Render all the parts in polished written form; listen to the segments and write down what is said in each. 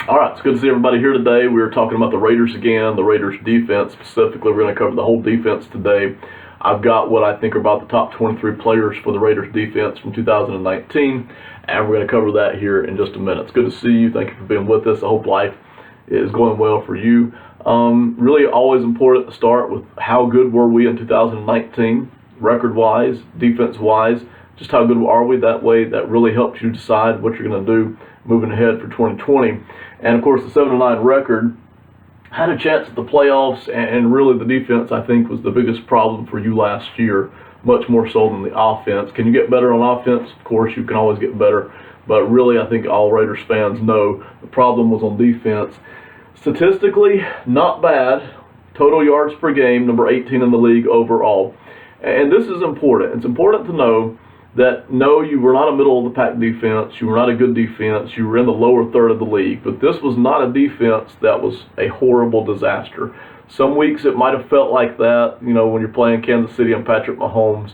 All right, it's good to see everybody here today. We're talking about the Raiders again, the Raiders defense specifically. We're going to cover the whole defense today. I've got what I think are about the top 23 players for the Raiders defense from 2019, and we're going to cover that here in just a minute. It's good to see you. Thank you for being with us. I hope life is going well for you. Really always important to start with how good were we in 2019, record-wise, defense-wise. Just how good are we? That way, that really helps you decide what you're going to do moving ahead for 2020. And of course, the 7-9 record had a chance at the playoffs, and really the defense, I think, was the biggest problem for you last year, much more so than the offense. Can you get better on offense? Of course, you can always get better, but really, I think all Raiders fans know the problem was on defense. Statistically, not bad. Total yards per game, number 18 in the league overall. And this is important. It's important to know that, no, you were not a middle-of-the-pack defense. You were not a good defense. You were in the lower third of the league. But this was not a defense that was a horrible disaster. Some weeks it might have felt like that, when you're playing Kansas City and Patrick Mahomes.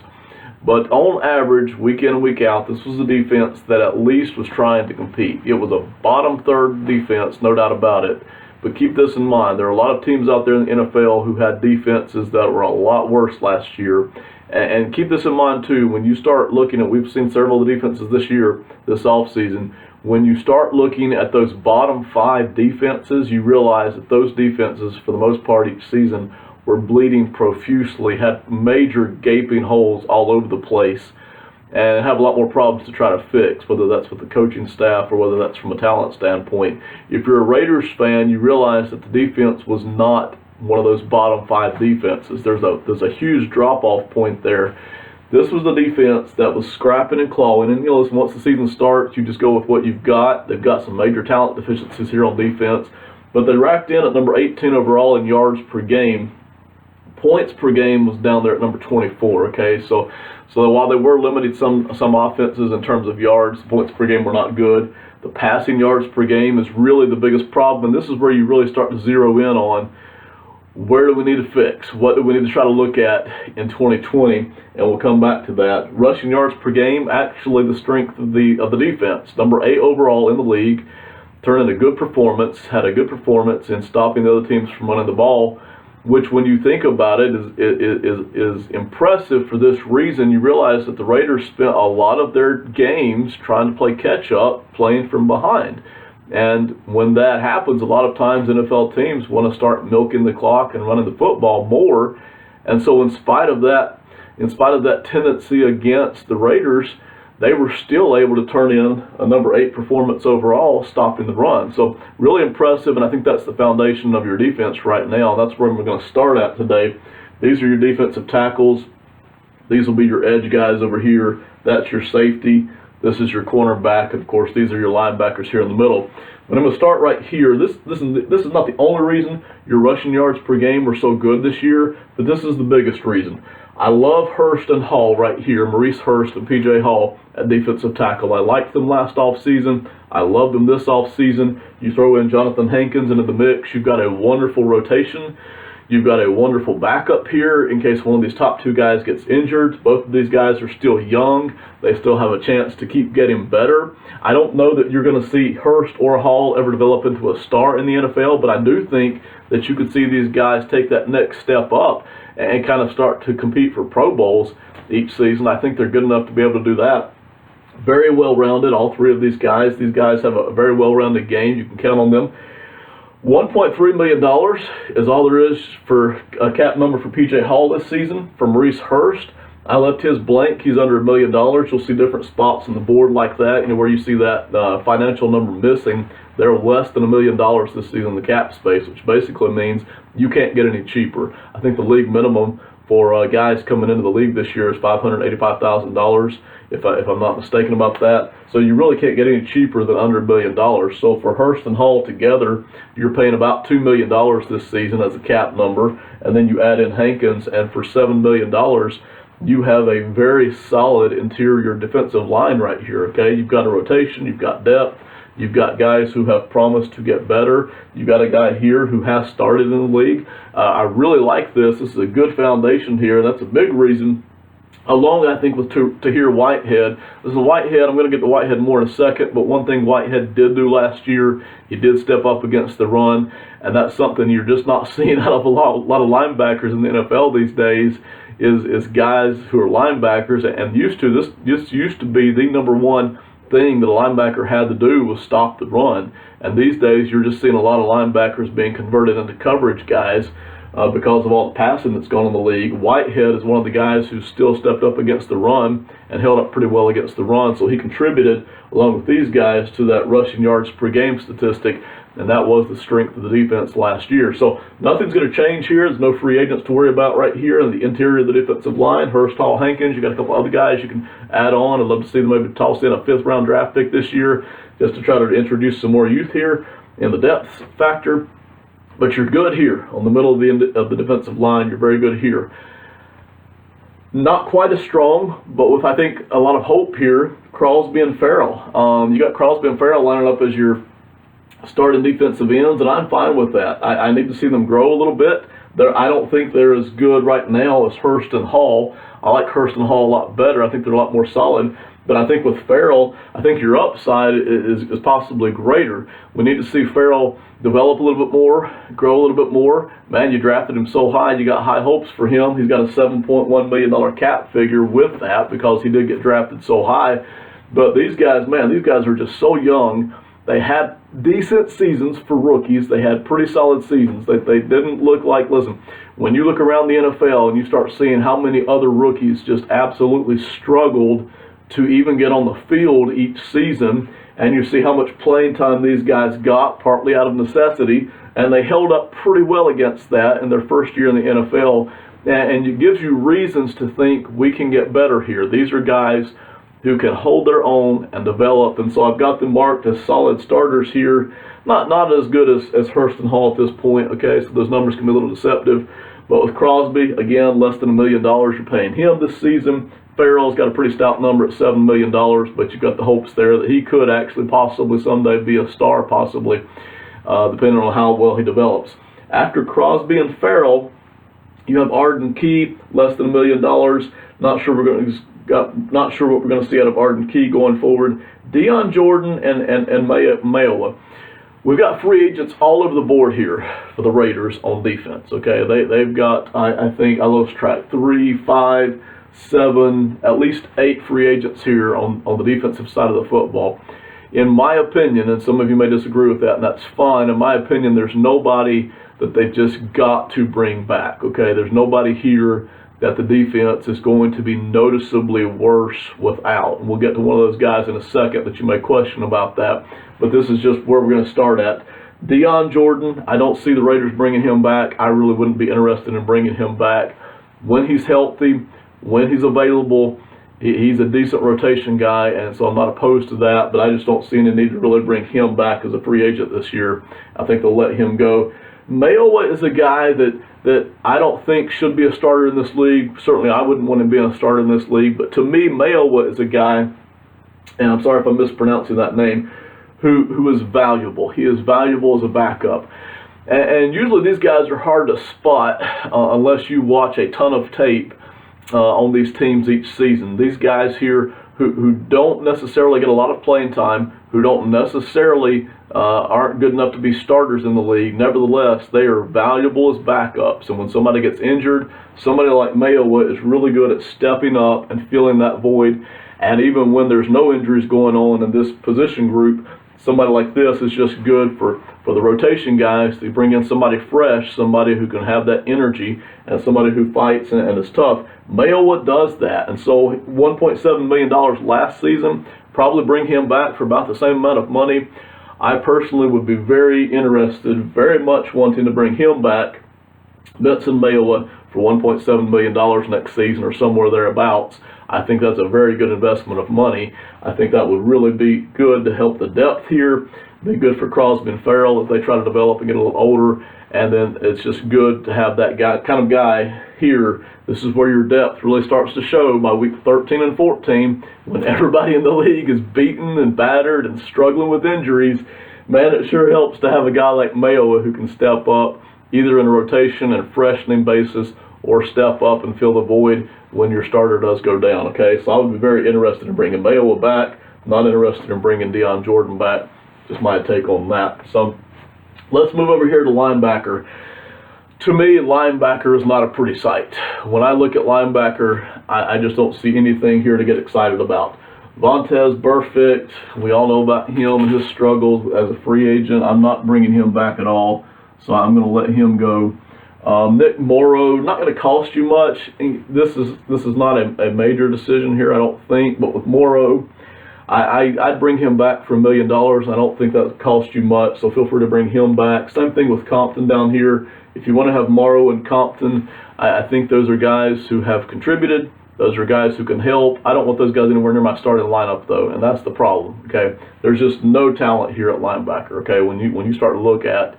But on average, week in and week out, this was a defense that at least was trying to compete. It was a bottom third defense, no doubt about it. But keep this in mind. There are a lot of teams out there in the NFL who had defenses that were a lot worse last year. And keep this in mind, too, when you start looking at, we've seen several of the defenses this year, this offseason, when you start looking at those bottom 5 defenses, you realize that those defenses, for the most part each season, were bleeding profusely, had major gaping holes all over the place, and have a lot more problems to try to fix, whether that's with the coaching staff or whether that's from a talent standpoint. If you're a Raiders fan, you realize that the defense was not one of those bottom 5 defenses. There's a huge drop-off point there. This was the defense that was scrapping and clawing, and listen, once the season starts, you just go with what you've got. They've got some major talent deficiencies here on defense, but they racked in at number 18 overall in yards per game. Points per game was down there at number 24. Okay, so while they were limiting some offenses in terms of yards, points per game were not good. The passing yards per game is really the biggest problem, and this is where you really start to zero in on where do we need to fix? What do we need to try to look at in 2020? And we'll come back to that. Rushing yards per game, actually the strength of the defense. Number 8 overall in the league, turned in a good performance, had a good performance in stopping the other teams from running the ball, which when you think about it is impressive for this reason. You realize that the Raiders spent a lot of their games trying to play catch up, playing from behind. And when that happens, a lot of times NFL teams want to start milking the clock and running the football more. And so in spite of that tendency against the Raiders, they were still able to turn in a number 8 performance overall, stopping the run. So really impressive, and I think that's the foundation of your defense right now. That's where we're going to start at today. These are your defensive tackles. These will be your edge guys over here. That's your safety. This is your cornerback, and of course, these are your linebackers here in the middle. But I'm going to start right here. This is not the only reason your rushing yards per game were so good this year, but this is the biggest reason. I love Hurst and Hall right here, Maurice Hurst and P.J. Hall at defensive tackle. I liked them last offseason. I love them this offseason. You throw in Jonathan Hankins into the mix, you've got a wonderful rotation. You've got a wonderful backup here in case one of these top 2 guys gets injured. Both of these guys are still young. They still have a chance to keep getting better. I don't know that you're going to see Hurst or Hall ever develop into a star in the NFL, but I do think that you could see these guys take that next step up and kind of start to compete for Pro Bowls each season. I think they're good enough to be able to do that. Very well-rounded, all 3 of these guys. These guys have a very well-rounded game. You can count on them. $1.3 million is all there is for a cap number for P.J. Hall this season. For Maurice Hurst, I left his blank. He's under $1 million. You'll see different spots on the board like that. Where you see that financial number missing, they're less than $1 million this season in the cap space, which basically means you can't get any cheaper. I think the league minimum for guys coming into the league this year is $585,000, if I'm not mistaken about that. So you really can't get any cheaper than under $1 billion. So for Hurst and Hall together, you're paying about $2 million this season as a cap number, and then you add in Hankins, and for $7 million, you have a very solid interior defensive line right here. Okay, you've got a rotation, you've got depth. You've got guys who have promised to get better. You've got a guy here who has started in the league. I really like this. This is a good foundation here. That's a big reason along, I think, with Tahir Whitehead. This is Whitehead. I'm going to get to Whitehead more in a second, but one thing Whitehead did do last year, he did step up against the run, and that's something you're just not seeing out of a lot of linebackers in the NFL these days. Is guys who are linebackers and this used to be the number one thing that a linebacker had to do was stop the run. And these days, you're just seeing a lot of linebackers being converted into coverage guys because of all the passing that's gone in the league. Whitehead is one of the guys who still stepped up against the run and held up pretty well against the run. So he contributed, along with these guys, to that rushing yards per game statistic. And that was the strength of the defense last year. So nothing's going to change here. There's no free agents to worry about right here in the interior of the defensive line. Hurst, Hall, Hankins, you got a couple other guys you can add on. I'd love to see them maybe toss in a 5th-round draft pick this year just to try to introduce some more youth here in the depth factor. But you're good here on the middle of the defensive line. You're very good here. Not quite as strong, but with, I think, a lot of hope here, Crosby and Farrell. You got Crosby and Farrell lining up as your starting defensive ends, and I'm fine with that. I need to see them grow a little bit. I don't think they're as good right now as Hurst and Hall. I like Hurst and Hall a lot better. I think they're a lot more solid. But I think with Farrell, I think your upside is possibly greater. We need to see Farrell develop a little bit more, grow a little bit more. Man, you drafted him so high, you got high hopes for him. He's got a $7.1 million cap figure with that because he did get drafted so high. But these guys, man, these guys are just so young. They had decent seasons for rookies. They had pretty solid seasons. They didn't look like, listen, when you look around the NFL and you start seeing how many other rookies just absolutely struggled to even get on the field each season, and you see how much playing time these guys got, partly out of necessity, and they held up pretty well against that in their first year in the NFL, and it gives you reasons to think we can get better here. These are guys who can hold their own and develop, and so I've got them marked as solid starters here. Not as good as Hurst and Hall at this point, okay, so those numbers can be a little deceptive, but with Crosby, again, less than $1 million you're paying him this season. Farrell's got a pretty stout number at $7 million, but you've got the hopes there that he could actually possibly someday be a star, possibly, depending on how well he develops. After Crosby and Farrell, you have Arden Key, less than $1 million. Not sure what we're going to see out of Arden Key going forward. Dion Jordan and Mayowa. We've got free agents all over the board here for the Raiders on defense. Okay, they've got I think I lost track 3, 5, 7, at least 8 free agents here on the defensive side of the football. In my opinion, and some of you may disagree with that, and that's fine. In my opinion, there's nobody that they've just got to bring back. Okay, there's nobody here that the defense is going to be noticeably worse without. And we'll get to one of those guys in a second that you may question about that. But this is just where we're going to start at. Dion Jordan, I don't see the Raiders bringing him back. I really wouldn't be interested in bringing him back. When he's healthy, when he's available, he's a decent rotation guy, and so I'm not opposed to that, but I just don't see any need to really bring him back as a free agent this year. I think they'll let him go. Mayowa is a guy that I don't think should be a starter in this league. Certainly I wouldn't want him being a starter in this league, but to me, Mayowa is a guy, and I'm sorry if I'm mispronouncing that name, who is valuable. He is valuable as a backup. And usually these guys are hard to spot unless you watch a ton of tape on these teams each season. These guys here who don't necessarily get a lot of playing time, who don't necessarily aren't good enough to be starters in the league, nevertheless, they are valuable as backups. And when somebody gets injured, somebody like Mayowa is really good at stepping up and filling that void. And even when there's no injuries going on in this position group, somebody like this is just good for the rotation guys. They bring in somebody fresh, somebody who can have that energy, and somebody who fights and is tough. Mayowa does that, and so $1.7 million last season, probably bring him back for about the same amount of money. I personally would be very interested, very much wanting to bring him back, Benson Mayowa, for $1.7 million next season or somewhere thereabouts. I think that's a very good investment of money. I think that would really be good to help the depth here, be good for Crosby and Farrell as they try to develop and get a little older. And then it's just good to have that kind of guy here. This is where your depth really starts to show by week 13 and 14, when everybody in the league is beaten and battered and struggling with injuries. Man, it sure helps to have a guy like Mayowa who can step up either in a rotation and freshening basis or step up and fill the void when your starter does go down, okay? So I would be very interested in bringing Mayowa back, not interested in bringing Deion Jordan back. Just my take on that. So let's move over here to linebacker. To me, linebacker is not a pretty sight. When I look at linebacker, I just don't see anything here to get excited about. Vontaze Burfict, we all know about him and his struggles as a free agent. I'm not bringing him back at all, so I'm going to let him go. Nick Morrow, not going to cost you much. This is not a major decision here, I don't think, but with Morrow, I'd bring him back for $1 million. I don't think that would cost you much, so feel free to bring him back. Same thing with Compton down here. If you want to have Morrow and Compton, I think those are guys who have contributed. Those are guys who can help. I don't want those guys anywhere near my starting lineup, though, and that's the problem, okay? There's just no talent here at linebacker, okay? When you start to look at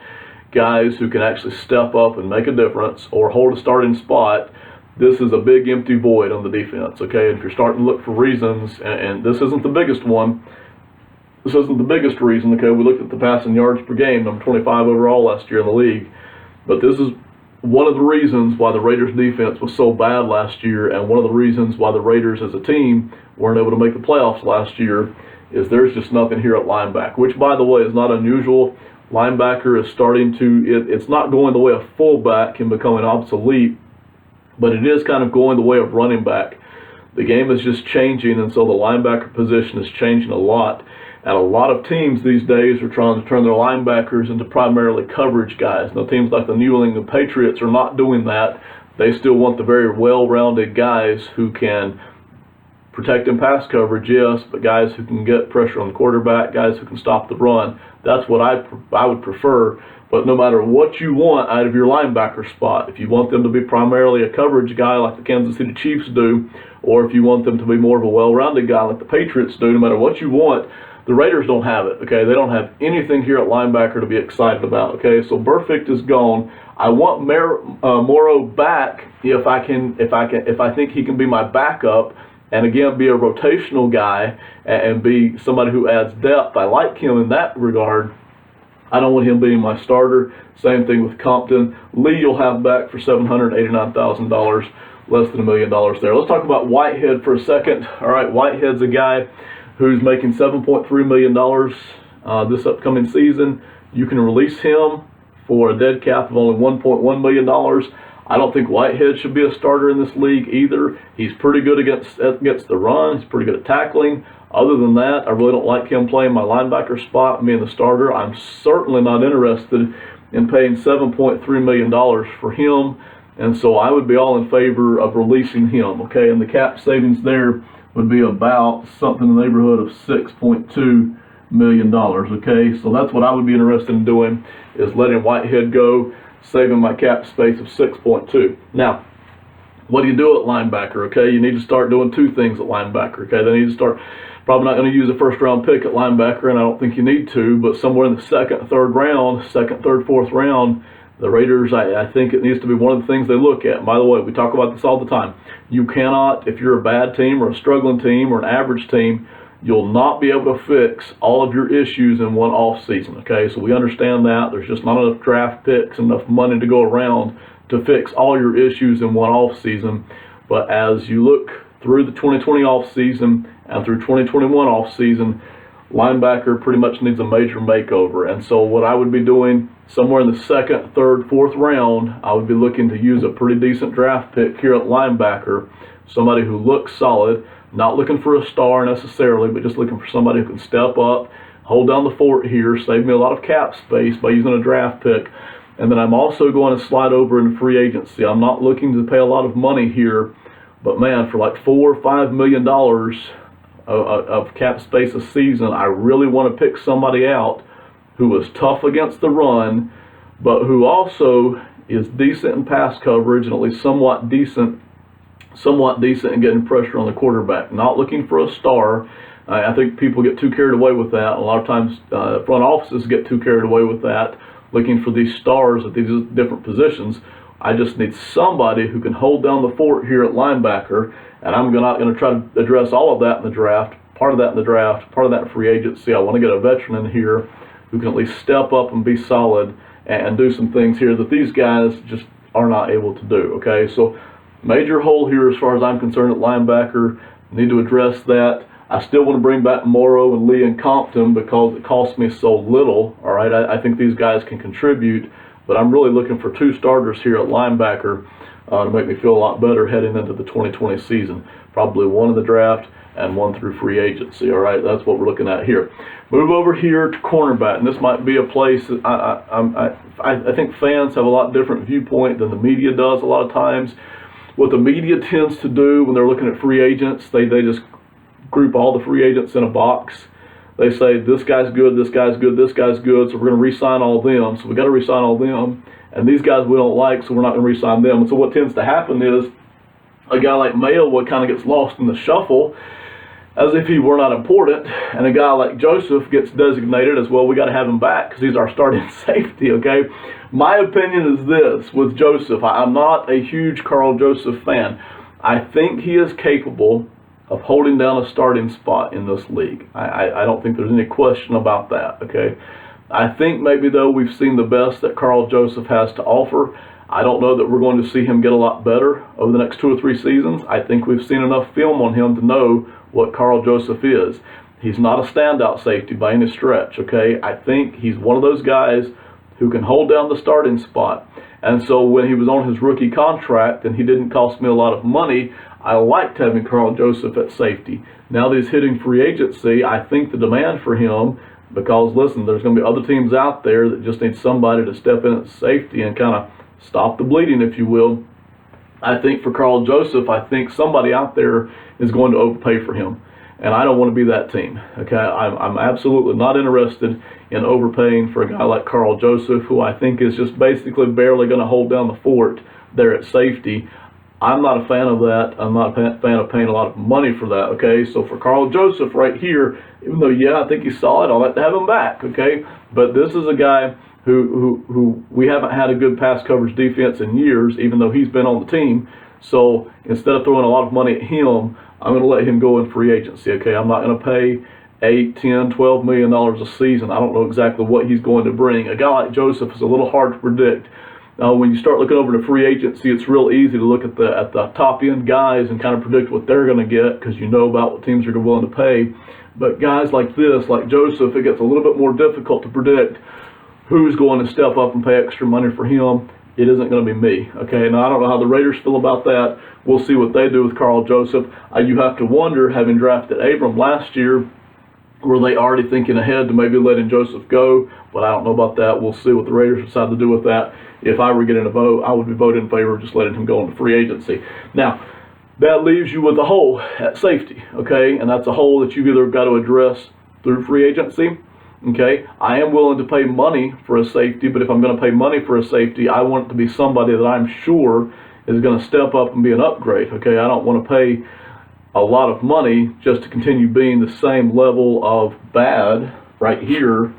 guys who can actually step up and make a difference or hold a starting spot, this is a big empty void on the defense, okay? If you're starting to look for reasons, and this isn't the biggest one, this isn't the biggest reason, okay? We looked at the passing yards per game, number 25 overall last year in the league, but this is one of the reasons why the Raiders defense was so bad last year, and one of the reasons why the Raiders as a team weren't able to make the playoffs last year, is there's just nothing here at linebacker, which, by the way, is not unusual. Linebacker is starting to, it's not going the way of fullback and becoming obsolete, but it is kind of going the way of running back. The game is just changing, and so the linebacker position is changing a lot. And a lot of teams these days are trying to turn their linebackers into primarily coverage guys. Now, teams like the New England Patriots are not doing that. They still want the very well-rounded guys who can protect in pass coverage, yes, but guys who can get pressure on the quarterback, guys who can stop the run. That's what I would prefer. But no matter what you want out of your linebacker spot, if you want them to be primarily a coverage guy like the Kansas City Chiefs do, or if you want them to be more of a well-rounded guy like the Patriots do, no matter what you want, the Raiders don't have it, okay? They don't have anything here at linebacker to be excited about, okay? So Burfict is gone. I want Morrow back if I think he can be my backup and again be a rotational guy and be somebody who adds depth. I like him in that regard. I don't want him being my starter. Same thing with Compton. Lee you'll have back for $789,000, less than $1 million there. Let's talk about Whitehead for a second. All right, Whitehead's a guy who's making $7.3 million this upcoming season. You can release him for a dead cap of only $1.1 million. I don't think Whitehead should be a starter in this league either. He's pretty good against the run. He's pretty good at tackling. Other than that, I really don't like him playing my linebacker spot and being the starter. I'm certainly not interested in paying $7.3 million for him, and so I would be all in favor of releasing him, okay? And the cap savings there would be about something in the neighborhood of $6.2 million, okay? So that's what I would be interested in doing, is letting Whitehead go, saving my cap space of 6.2. Now, what do you do at linebacker, okay? You need to start doing two things at linebacker, okay? They need to start, probably not going to use a first-round pick at linebacker, and I don't think you need to, but somewhere in the second, third, fourth round, the Raiders, I think it needs to be one of the things they look at. And by the way, we talk about this all the time. You cannot, if you're a bad team or a struggling team or an average team, you'll not be able to fix all of your issues in one off season, okay? So we understand that. There's just not enough draft picks, enough money to go around to fix all your issues in one off season. But as you look through the 2020 off season and through 2021 off season, linebacker pretty much needs a major makeover. And so what I would be doing somewhere in the second, third, fourth round, I would be looking to use a pretty decent draft pick here at linebacker, somebody who looks solid, not looking for a star necessarily, but just looking for somebody who can step up, hold down the fort here, save me a lot of cap space by using a draft pick. And then I'm also going to slide over into free agency. I'm not looking to pay a lot of money here, but man, for like $4 or $5 million of cap space a season, I really want to pick somebody out who was tough against the run, but who also is decent in pass coverage and at least somewhat decent in getting pressure on the quarterback. Not looking for a star. I think people get too carried away with that. A lot of times front offices get too carried away with that, looking for these stars at these different positions. I just need somebody who can hold down the fort here at linebacker, and I'm not going to try to address all of that in the draft, part of that in the draft, part of that in free agency. I want to get a veteran in here who can at least step up and be solid and do some things here that these guys just are not able to do. Okay, so major hole here as far as I'm concerned at linebacker. Need to address that. I still want to bring back Morrow and Lee and Compton because it costs me so little. All right, I think these guys can contribute, but I'm really looking for 2 starters here at linebacker to make me feel a lot better heading into the 2020 season. Probably 1 in the draft and 1 through free agency. All right, that's what we're looking at here. Move over here to cornerback, and this might be a place that I think fans have a lot different viewpoint than the media does a lot of times. What the media tends to do when they're looking at free agents, they just group all the free agents in a box. They say this guy's good, this guy's good, this guy's good, so we're going to re-sign all them. So we got to re-sign all them, and these guys we don't like, so we're not going to re-sign them. And so what tends to happen is a guy like Mayo kind of gets lost in the shuffle as if he were not important, and a guy like Joseph gets designated as, well, we got to have him back because he's our starting safety. Okay, my opinion is this with Joseph. I'm not a huge Carl Joseph fan. I think he is capable of holding down a starting spot in this league. I don't think there's any question about that. Okay, I think maybe though we've seen the best that Carl Joseph has to offer. I don't know that we're going to see him get a lot better over the next 2 or 3 seasons. I think we've seen enough film on him to know what Carl Joseph is. He's not a standout safety by any stretch. Okay, I think he's one of those guys who can hold down the starting spot. And so when he was on his rookie contract and he didn't cost me a lot of money, I liked having Carl Joseph at safety. Now that he's hitting free agency, I think the demand for him, because listen, there's going to be other teams out there that just need somebody to step in at safety and kind of stop the bleeding, if you will. I think for Carl Joseph, I think somebody out there is going to overpay for him. And I don't want to be that team. Okay, I'm absolutely not interested in overpaying for a guy like Carl Joseph, who I think is just basically barely going to hold down the fort there at safety. I'm not a fan of that. I'm not a fan of paying a lot of money for that. Okay, so for Carl Joseph right here, even though, yeah, I think he's solid, I'd like to have him back. Okay, but this is a guy who we haven't had a good pass coverage defense in years, even though he's been on the team. So instead of throwing a lot of money at him, I'm going to let him go in free agency. Okay, I'm not going to pay $8, $10, $12 million a season. I don't know exactly what he's going to bring. A guy like Joseph is a little hard to predict. When you start looking over to free agency, it's real easy to look at the top end guys and kind of predict what they're going to get because you know about what teams are willing to pay. But guys like this, like Joseph, it gets a little bit more difficult to predict who's going to step up and pay extra money for him. It isn't going to be me. Okay, now I don't know how the Raiders feel about that. We'll see what they do with Carl Joseph. You have to wonder, having drafted Abram last year, were they already thinking ahead to maybe letting Joseph go? But I don't know about that. We'll see what the Raiders decide to do with that. If I were getting a vote, I would be voting in favor of just letting him go into free agency. Now, that leaves you with a hole at safety, okay? And that's a hole that you've either got to address through free agency. Okay, I am willing to pay money for a safety, but if I'm going to pay money for a safety, I want it to be somebody that I'm sure is going to step up and be an upgrade. Okay, I don't want to pay a lot of money just to continue being the same level of bad right here.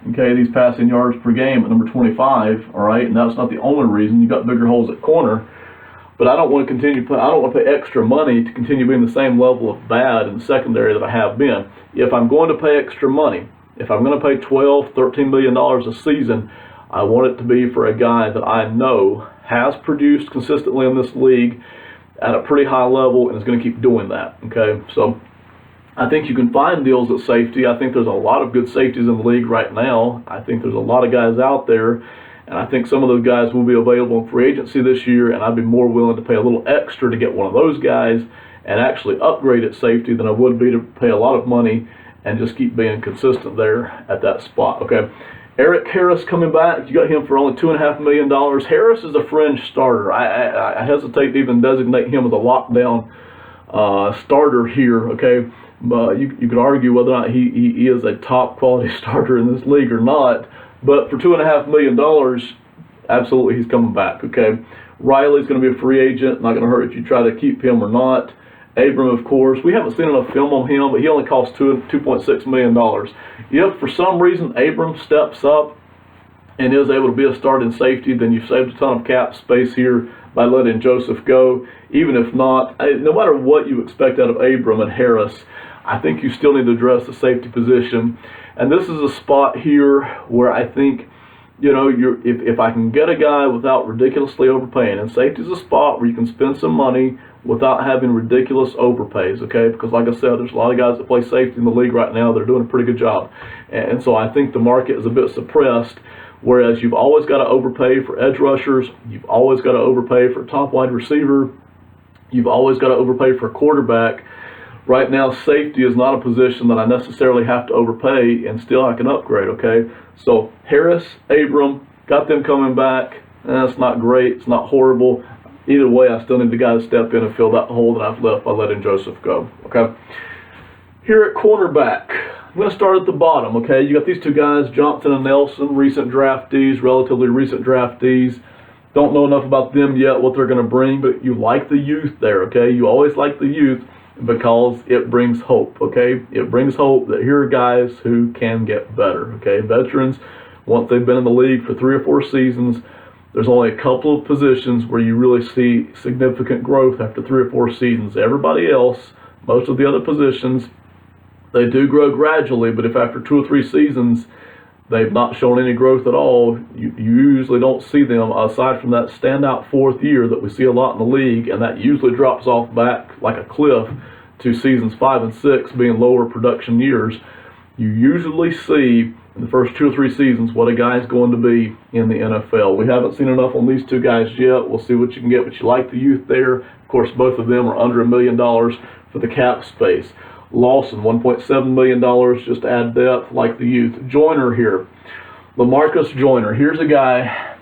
Okay, these passing yards per game at number 25. All right, and that's not the only reason. You got bigger holes at corner, but I don't want to continue. I don't want to pay extra money to continue being the same level of bad in the secondary that I have been. If I'm going to pay extra money, if I'm going to pay $12, $13 million a season, I want it to be for a guy that I know has produced consistently in this league at a pretty high level and is going to keep doing that. Okay, so I think you can find deals at safety. I think there's a lot of good safeties in the league right now. I think there's a lot of guys out there, and I think some of those guys will be available in free agency this year, and I'd be more willing to pay a little extra to get one of those guys and actually upgrade at safety than I would be to pay a lot of money and just keep being consistent there at that spot. Okay, Eric Harris coming back. You got him for only $2.5 million. Harris is a fringe starter. I hesitate to even designate him as a lockdown starter here. Okay, but you could argue whether or not he is a top quality starter in this league or not. But for $2.5 million, absolutely he's coming back. Okay, Riley's going to be a free agent. Not going to hurt if you try to keep him or not. Abram, of course, we haven't seen enough film on him, but he only costs $2.6 million. If for some reason Abram steps up and is able to be a starting safety, then you've saved a ton of cap space here by letting Joseph go. Even if not, no matter what you expect out of Abram and Harris, I think you still need to address the safety position. And this is a spot here where I think if I can get a guy without ridiculously overpaying, and safety's a spot where you can spend some money without having ridiculous overpays, okay? Because like I said, there's a lot of guys that play safety in the league right now. They're doing a pretty good job. And so I think the market is a bit suppressed, whereas you've always got to overpay for edge rushers. You've always got to overpay for top wide receiver. You've always got to overpay for a quarterback. Right now, safety is not a position that I necessarily have to overpay, and still I can upgrade, okay? So Harris, Abram, got them coming back. It's not great. It's not horrible. Either way, I still need the guy to step in and fill that hole that I've left by letting Joseph go, okay? Here at cornerback, I'm going to start at the bottom, okay? You got these two guys, Johnson and Nelson, recent draftees, relatively recent draftees. Don't know enough about them yet, what they're going to bring, but you like the youth there, okay? You always like the youth because it brings hope, okay? It brings hope that here are guys who can get better, okay? Veterans, once they've been in the league for 3 or 4 seasons, there's only a couple of positions where you really see significant growth after 3 or 4 seasons. Everybody else, most of the other positions, they do grow gradually, but if after 2 or 3 seasons they've not shown any growth at all, you usually don't see them, aside from that standout 4th year that we see a lot in the league, and that usually drops off back like a cliff to seasons 5 and 6 being lower production years. You usually see in the first 2 or 3 seasons what a guy's going to be in the NFL. We haven't seen enough on these two guys yet. We'll see what you can get, but you like the youth there. Of course, both of them are under $1 million for the cap space. Lawson, $1.7 million, just to add depth, like the youth. Joyner here, LaMarcus Joyner. Here's a guy,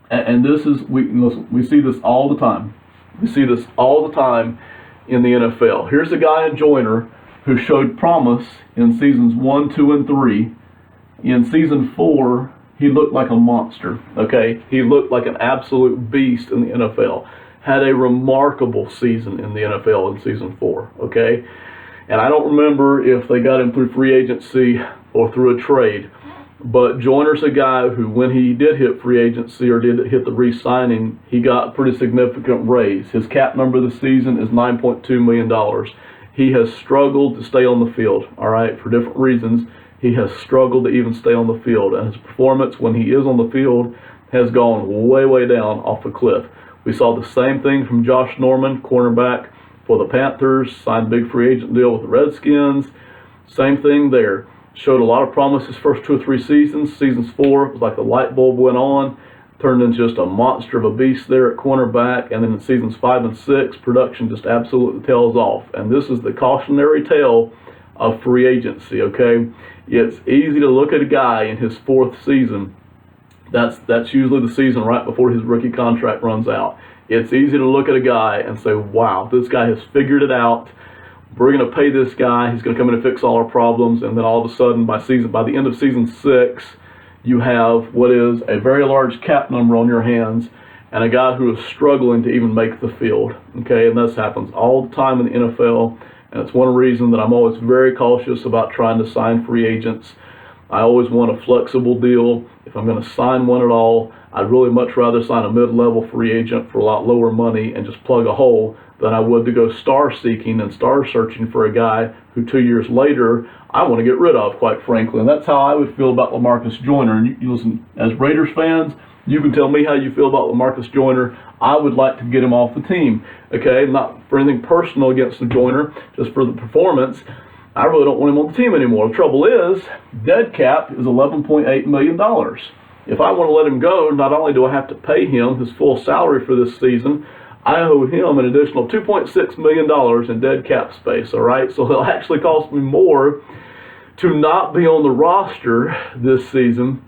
and this is, we see this all the time. We see this all the time in the NFL. Here's a guy in Joyner who showed promise in seasons 1, 2, and 3. In season 4, he looked like a monster, okay? He looked like an absolute beast in the NFL. Had a remarkable season in the NFL in season 4, okay? And I don't remember if they got him through free agency or through a trade, but Joyner's a guy who, when he did hit free agency or did hit the re-signing, he got a pretty significant raise. His cap number this season is $9.2 million. He has struggled to stay on the field, all right, for different reasons. He has struggled to even stay on the field, and his performance when he is on the field has gone way, way down off a cliff. We saw the same thing from Josh Norman, cornerback for the Panthers, signed a big free agent deal with the Redskins. Same thing there. Showed a lot of promise his first 2 or 3 seasons. Seasons 4, it was like the light bulb went on. Turned into just a monster of a beast there at cornerback. And then in seasons 5 and 6, production just absolutely tails off. And this is the cautionary tale of free agency, okay? It's easy to look at a guy in his 4th season. That's usually the season right before his rookie contract runs out. It's easy to look at a guy and say, wow, this guy has figured it out. We're going to pay this guy. He's going to come in and fix all our problems. And then all of a sudden, by the end of season 6, you have what is a very large cap number on your hands and a guy who is struggling to even make the field. Okay, and this happens all the time in the NFL. And it's one reason that I'm always very cautious about trying to sign free agents. I always want a flexible deal. If I'm going to sign one at all, I'd really much rather sign a mid-level free agent for a lot lower money and just plug a hole than I would to go star-seeking and star-searching for a guy who 2 years later I want to get rid of, quite frankly. And that's how I would feel about LaMarcus Joyner. And you listen, as Raiders fans, you can tell me how you feel about LaMarcus Joyner. I would like to get him off the team, okay? Not for anything personal against the Joyner, just for the performance. I really don't want him on the team anymore. The trouble is, dead cap is $11.8 million. If I want to let him go, not only do I have to pay him his full salary for this season, I owe him an additional $2.6 million in dead cap space, all right? So it'll actually cost me more to not be on the roster this season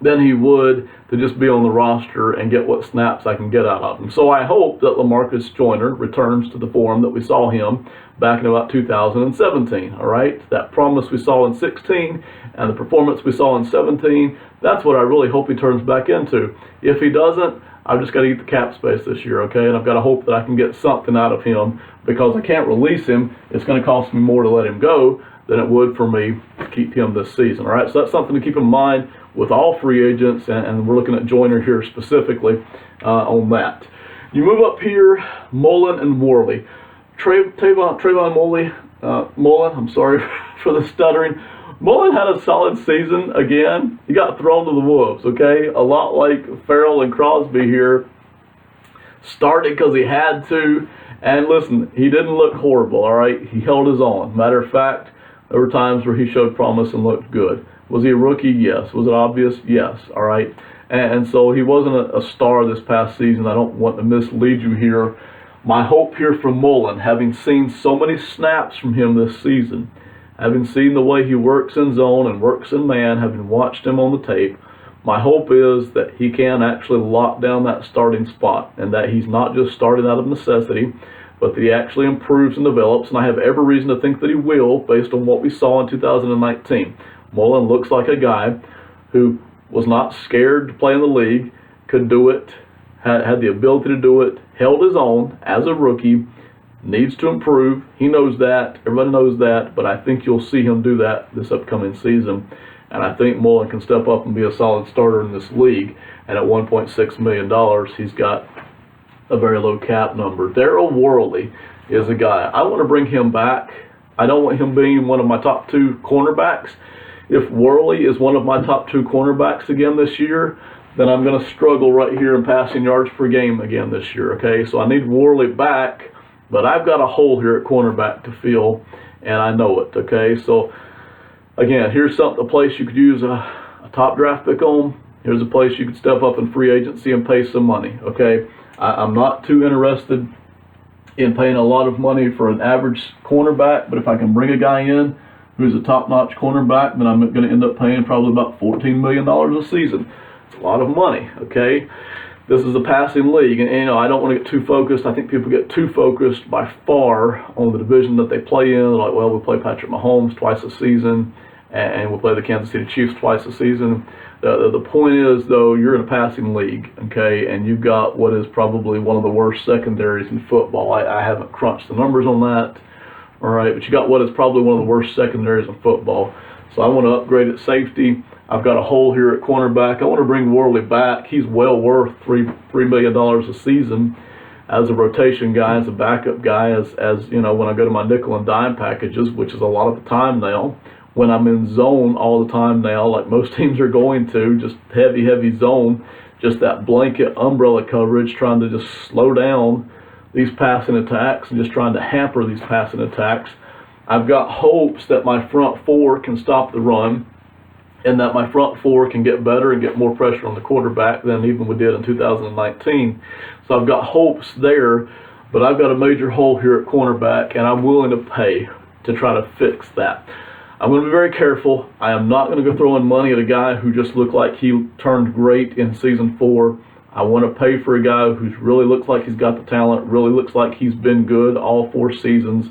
than he would to just be on the roster and get what snaps I can get out of him. So I hope that LaMarcus Joyner returns to the form that we saw him back in about 2017, all right? That promise we saw in 16 and the performance we saw in 17, that's what I really hope he turns back into. If he doesn't, I've just got to eat the cap space this year, okay? And I've got to hope that I can get something out of him because I can't release him. It's going to cost me more to let him go than it would for me to keep him this season, all right? So that's something to keep in mind with all free agents, and we're looking at Joyner here specifically on that. You move up here, Mullen and Worley. Trayvon Mullen, I'm sorry for the stuttering. Mullen had a solid season again. He got thrown to the wolves, okay? A lot like Farrell and Crosby here. Started because he had to. And listen, he didn't look horrible, all right? He held his own. Matter of fact, there were times where he showed promise and looked good. Was he a rookie? Yes. Was it obvious? Yes, all right? And so he wasn't a star this past season. I don't want to mislead you here. My hope here for Mullen, having seen so many snaps from him this season, having seen the way he works in zone and works in man, having watched him on the tape, my hope is that he can actually lock down that starting spot and that he's not just starting out of necessity, but that he actually improves and develops. And I have every reason to think that he will based on what we saw in 2019. Mullen looks like a guy who was not scared to play in the league, could do it, had the ability to do it, held his own as a rookie, needs to improve. He knows that. Everybody knows that. But I think you'll see him do that this upcoming season. And I think Mullen can step up and be a solid starter in this league. And at $1.6 million, he's got a very low cap number. Daryl Worley is a guy. I want to bring him back. I don't want him being one of my top 2 cornerbacks. If Worley is one of my top 2 cornerbacks again this year, then I'm going to struggle right here in passing yards per game again this year, okay? So I need Worley back, but I've got a hole here at cornerback to fill, and I know it, okay? So, again, here's a place you could use a top draft pick on. Here's a place you could step up in free agency and pay some money, okay? I'm not too interested in paying a lot of money for an average cornerback, but if I can bring a guy in who's a top-notch cornerback, then I'm going to end up paying probably about $14 million a season. It's a lot of money, okay? This is a passing league, and you know, I don't want to get too focused. I think people get too focused by far on the division that they play in. Like, well, we play Patrick Mahomes twice a season, and we'll play the Kansas City Chiefs twice a season. The point is, though, you're in a passing league, okay, and you've got what is probably one of the worst secondaries in football. I haven't crunched the numbers on that, all right, but you got what is probably one of the worst secondaries in football. So I want to upgrade at safety. I've got a hole here at cornerback. I want to bring Worley back. He's well worth $3 million a season as a rotation guy, as a backup guy, as you know, when I go to my nickel and dime packages, which is a lot of the time now. When I'm in zone all the time now, like most teams are going to, just heavy zone, just that blanket umbrella coverage, trying to just slow down these passing attacks and just trying to hamper these passing attacks. I've got hopes that my front 4 can stop the run and that my front 4 can get better and get more pressure on the quarterback than even we did in 2019. So I've got hopes there, but I've got a major hole here at cornerback, and I'm willing to pay to try to fix that. I'm going to be very careful. I am not going to go throwing money at a guy who just looked like he turned great in season 4. I want to pay for a guy who really looks like he's got the talent, really looks like he's been good all 4 seasons,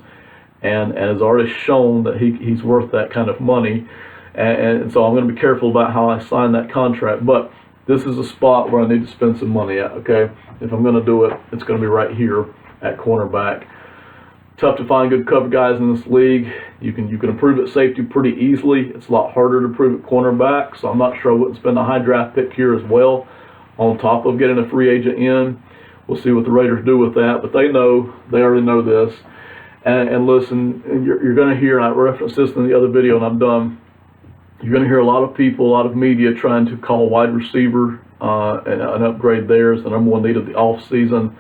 and has already shown that he's worth that kind of money. And so I'm going to be careful about how I sign that contract. But this is a spot where I need to spend some money at, okay? If I'm going to do it, it's going to be right here at cornerback. Tough to find good cover guys in this league. You can improve at safety pretty easily. It's a lot harder to improve at cornerback, so I'm not sure I wouldn't spend a high draft pick here as well on top of getting a free agent in. We'll see what the Raiders do with that, but they already know this. And listen, you're going to hear, and I referenced this in the other video and I'm done, you're going to hear a lot of people, a lot of media trying to call wide receiver an upgrade there as the number 1 need of the offseason.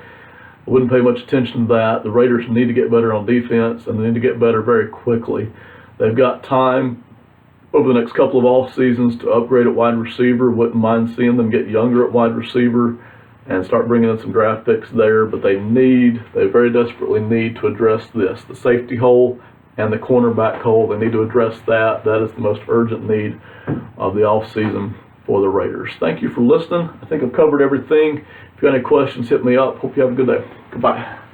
I wouldn't pay much attention to that. The Raiders need to get better on defense, and they need to get better very quickly. They've got time over the next couple of off seasons to upgrade at wide receiver. Wouldn't mind seeing them get younger at wide receiver and start bringing in some draft picks there. But they very desperately need to address this, the safety hole and the cornerback hole. They need to address that. That is the most urgent need of the offseason for the Raiders. Thank you for listening. I think I've covered everything. If you got any questions, hit me up. Hope you have a good day. Goodbye.